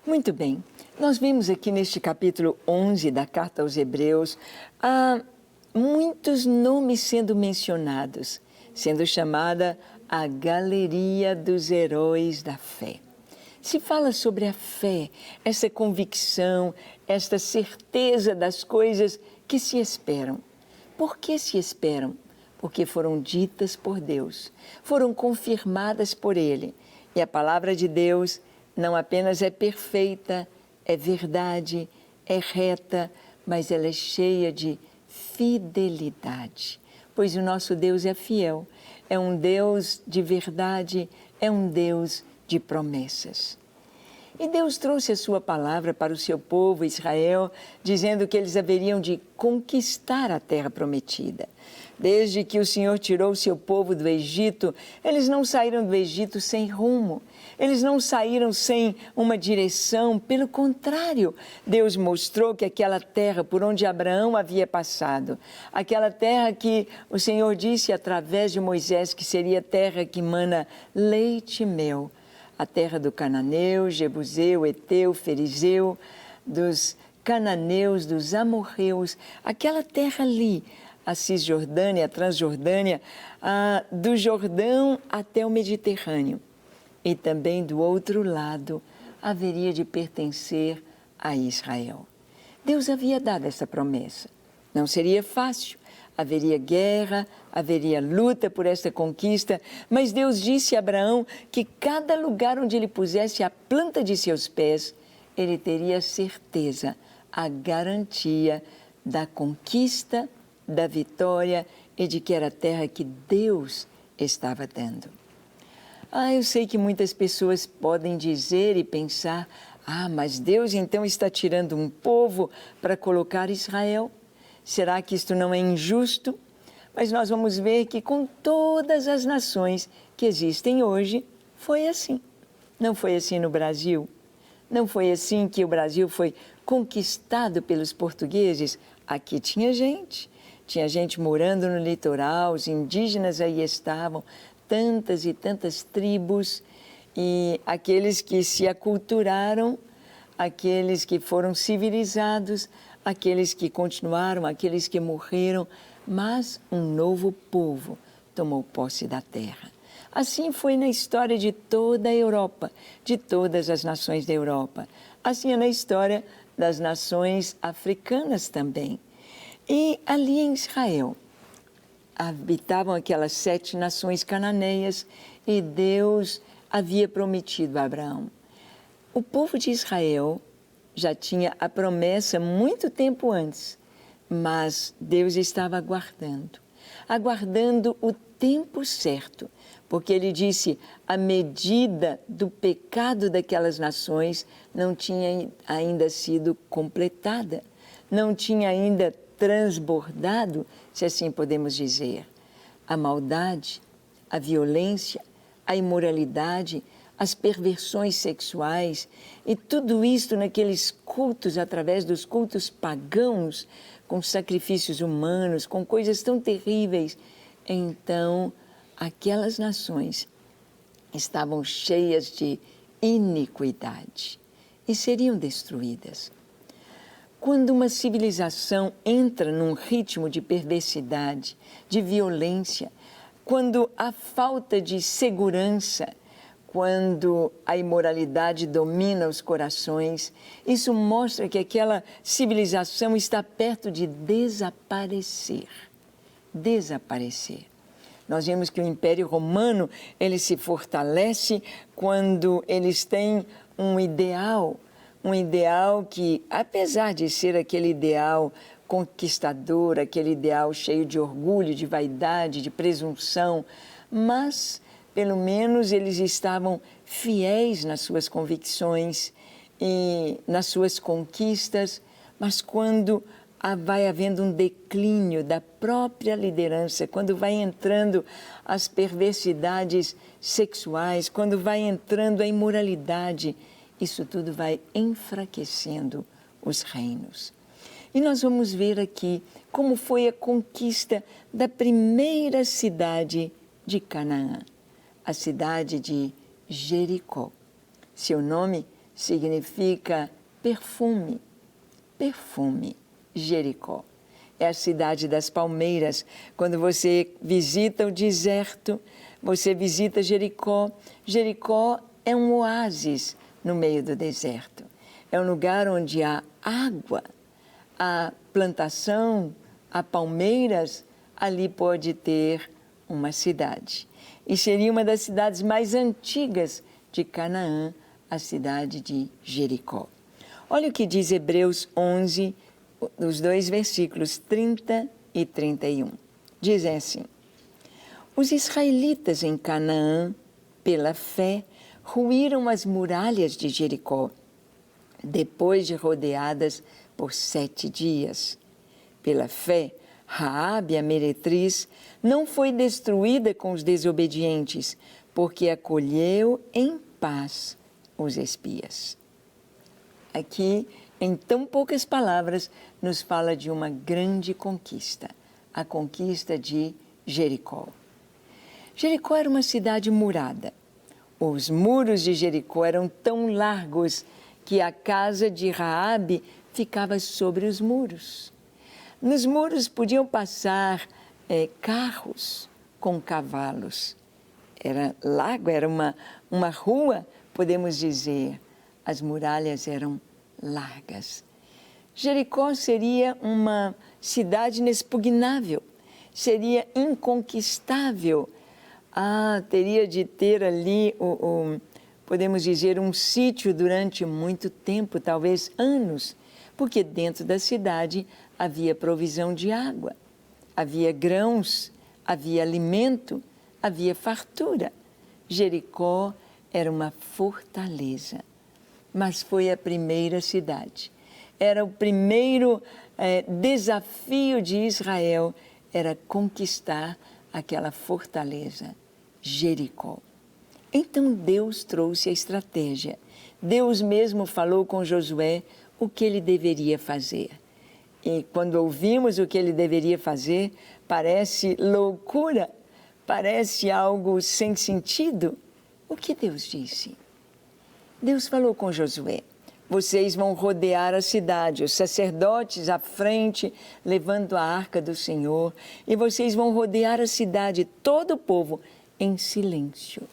Muito bem, nós vimos aqui neste capítulo 11 da Carta aos Hebreus, muitos nomes sendo mencionados, sendo chamada a galeria dos heróis da fé. Se fala sobre a fé, essa convicção, esta certeza das coisas que se esperam. Por que se esperam? Porque foram ditas por Deus, foram confirmadas por Ele. E a palavra de Deus não apenas é perfeita, é verdade, é reta, mas ela é cheia de fidelidade. Pois o nosso Deus é fiel, é um Deus de verdade, é um Deus de promessas. E Deus trouxe a sua palavra para o seu povo Israel, dizendo que eles haveriam de conquistar a terra prometida. Desde que o Senhor tirou o seu povo do Egito, eles não saíram do Egito sem rumo. Eles não saíram sem uma direção. Pelo contrário, Deus mostrou que aquela terra por onde Abraão havia passado, aquela terra que o Senhor disse através de Moisés que seria terra que mana leite e mel, a terra do cananeu, jebuseu, eteu, ferizeu, dos cananeus, dos amorreus, aquela terra ali, a Cisjordânia, a Transjordânia, do Jordão até o Mediterrâneo. E também do outro lado haveria de pertencer a Israel. Deus havia dado essa promessa. Não seria fácil, haveria guerra, haveria luta por essa conquista, mas Deus disse a Abraão que cada lugar onde ele pusesse a planta de seus pés, ele teria certeza, a garantia da conquista, da vitória e de que era a terra que Deus estava dando. Eu sei que muitas pessoas podem dizer e pensar, mas Deus então está tirando um povo para colocar Israel? Será que isto não é injusto? Mas nós vamos ver que com todas as nações que existem hoje, foi assim. Não foi assim no Brasil? Não foi assim que o Brasil foi conquistado pelos portugueses? Aqui tinha gente morando no litoral, os indígenas aí estavam, tantas e tantas tribos, e aqueles que se aculturaram, aqueles que foram civilizados, aqueles que continuaram, aqueles que morreram, mas um novo povo tomou posse da terra. Assim foi na história de toda a Europa, de todas as nações da Europa. Assim é na história das nações africanas também. E ali em Israel habitavam aquelas 7 nações cananeias e Deus havia prometido a Abraão. O povo de Israel já tinha a promessa muito tempo antes, mas Deus estava aguardando o tempo certo, porque Ele disse, a medida do pecado daquelas nações não tinha ainda sido completada, não tinha ainda transbordado, se assim podemos dizer. A maldade, a violência, a imoralidade, as perversões sexuais e tudo isto naqueles cultos, através dos cultos pagãos, com sacrifícios humanos, com coisas tão terríveis. Então, aquelas nações estavam cheias de iniquidade e seriam destruídas. Quando uma civilização entra num ritmo de perversidade, de violência, quando a falta de segurança, quando a imoralidade domina os corações, isso mostra que aquela civilização está perto de desaparecer. Nós vemos que o Império Romano, ele se fortalece quando eles têm um ideal que, apesar de ser aquele ideal conquistador, aquele ideal cheio de orgulho, de vaidade, de presunção, mas pelo menos eles estavam fiéis nas suas convicções e nas suas conquistas, mas quando vai havendo um declínio da própria liderança, quando vai entrando as perversidades sexuais, quando vai entrando a imoralidade, isso tudo vai enfraquecendo os reinos. E nós vamos ver aqui como foi a conquista da primeira cidade de Canaã, a cidade de Jericó. Seu nome significa perfume, perfume, Jericó. É a cidade das palmeiras. Quando você visita o deserto, você visita Jericó. Jericó é um oásis no meio do deserto. É um lugar onde há água, há plantação, há palmeiras, ali pode ter uma cidade. E seria uma das cidades mais antigas de Canaã, a cidade de Jericó. Olha o que diz Hebreus 11, os 2 versículos 30 e 31. Dizem assim: os israelitas em Canaã, pela fé, ruíram as muralhas de Jericó, depois de rodeadas por 7 dias. Pela fé, Raabe, a meretriz, não foi destruída com os desobedientes, porque acolheu em paz os espias. Aqui, em tão poucas palavras, nos fala de uma grande conquista, a conquista de Jericó. Jericó era uma cidade murada. Os muros de Jericó eram tão largos que a casa de Raabe ficava sobre os muros. Nos muros podiam passar carros com cavalos. Era largo, era uma rua, podemos dizer. As muralhas eram largas. Jericó seria uma cidade inexpugnável, seria inconquistável. Teria de ter ali, podemos dizer, um sítio durante muito tempo, talvez anos, porque dentro da cidade havia provisão de água, havia grãos, havia alimento, havia fartura. Jericó era uma fortaleza, mas foi a primeira cidade. Era o primeiro desafio de Israel, era conquistar aquela fortaleza, Jericó. Então Deus trouxe a estratégia. Deus mesmo falou com Josué o que ele deveria fazer. E quando ouvimos o que ele deveria fazer, parece loucura, parece algo sem sentido. O que Deus disse? Deus falou com Josué: vocês vão rodear a cidade, os sacerdotes à frente, levando a arca do Senhor, e vocês vão rodear a cidade, todo o povo, em silêncio.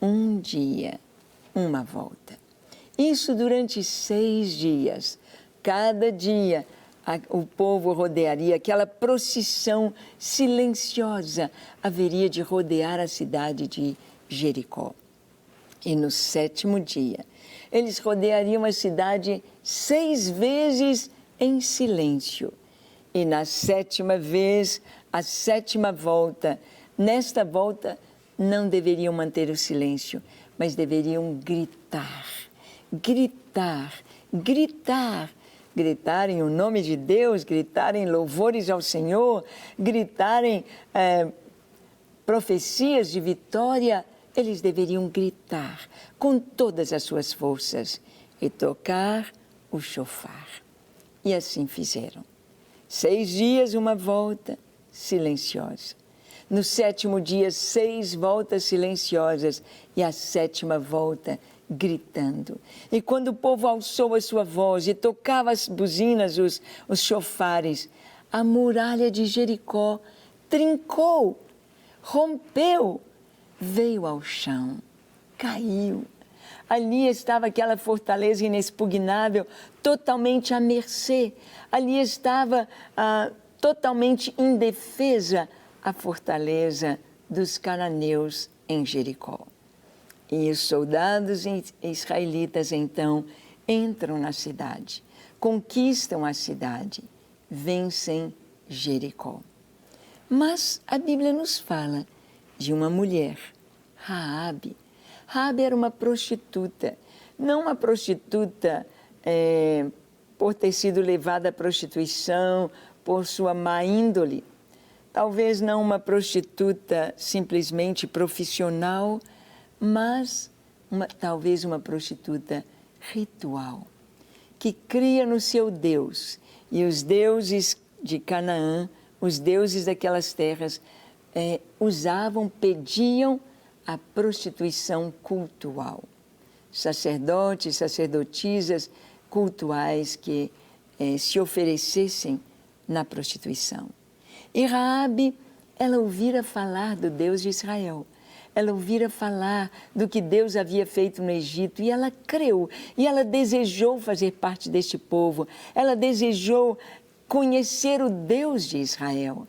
Um dia, uma volta. Isso durante 6 dias. Cada dia o povo rodearia, aquela procissão silenciosa haveria de rodear a cidade de Jericó. E no 7º dia, eles rodeariam a cidade 6 vezes em silêncio. E na 7ª vez, a 7ª volta, nesta volta não deveriam manter o silêncio, mas deveriam gritar, gritar, gritar. Gritarem o nome de Deus, gritarem louvores ao Senhor, gritarem profecias de vitória. Eles deveriam gritar com todas as suas forças e tocar o chofar. E assim fizeram. 6 dias, uma volta silenciosa. No 7º dia, 6 voltas silenciosas e a 7ª volta gritando. E quando o povo alçou a sua voz e tocava as buzinas, os chofares, a muralha de Jericó trincou, rompeu, veio ao chão, caiu. Ali estava aquela fortaleza inexpugnável, totalmente à mercê. Ali estava totalmente indefesa a fortaleza dos cananeus em Jericó. E os soldados israelitas, então, entram na cidade, conquistam a cidade, vencem Jericó. Mas a Bíblia nos fala de uma mulher, Raabe. Raabe era uma prostituta, não uma prostituta por ter sido levada à prostituição, por sua má índole. Talvez não uma prostituta simplesmente profissional, mas talvez uma prostituta ritual, que cria no seu Deus. E os deuses de Canaã, os deuses daquelas terras, pediam a prostituição cultual. sacerdotes, sacerdotisas cultuais que se oferecessem na prostituição. E Raabe, ela ouvira falar do Deus de Israel. Ela ouvira falar do que Deus havia feito no Egito e ela creu. E ela desejou fazer parte deste povo. Ela desejou conhecer o Deus de Israel.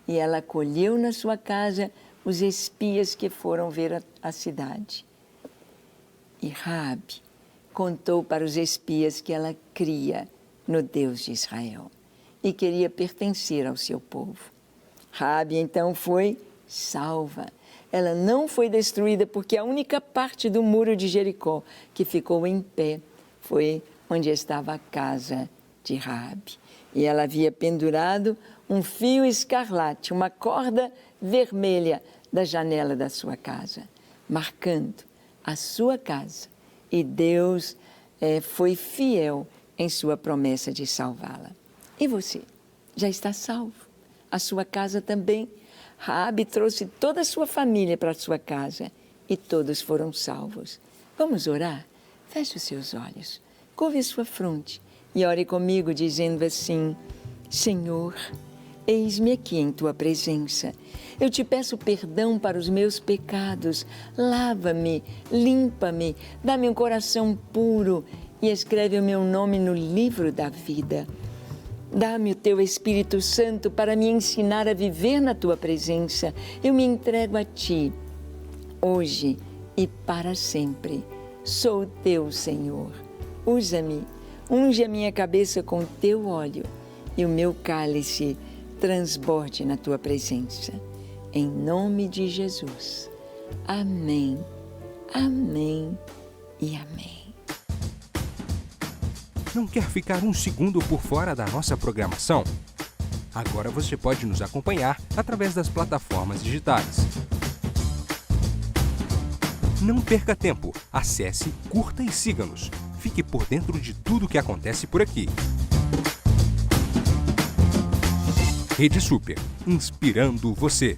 E ela acolheu na sua casa os espias que foram ver a cidade. E Raabe contou para os espias que ela cria no Deus de Israel e queria pertencer ao seu povo. Raabe então foi salva. Ela não foi destruída porque a única parte do muro de Jericó que ficou em pé foi onde estava a casa de Raabe. E ela havia pendurado um fio escarlate, uma corda vermelha da janela da sua casa, marcando a sua casa. E Deus foi fiel em sua promessa de salvá-la. E você? Já está salvo? A sua casa também? Raabe trouxe toda a sua família para a sua casa e todos foram salvos. Vamos orar? Feche os seus olhos, curve a sua fronte e ore comigo dizendo assim: Senhor, eis-me aqui em Tua presença. Eu te peço perdão para os meus pecados. Lava-me, limpa-me, dá-me um coração puro e escreve o meu nome no livro da vida. Dá-me o Teu Espírito Santo para me ensinar a viver na Tua presença. Eu me entrego a Ti, hoje e para sempre. Sou Teu, Senhor. Usa-me, unge a minha cabeça com Teu óleo e o meu cálice transborde na Tua presença. Em nome de Jesus. Amém, amém e amém. Não quer ficar um segundo por fora da nossa programação? Agora você pode nos acompanhar através das plataformas digitais. Não perca tempo, acesse, curta e siga-nos. Fique por dentro de tudo o que acontece por aqui. Rede Super, inspirando você.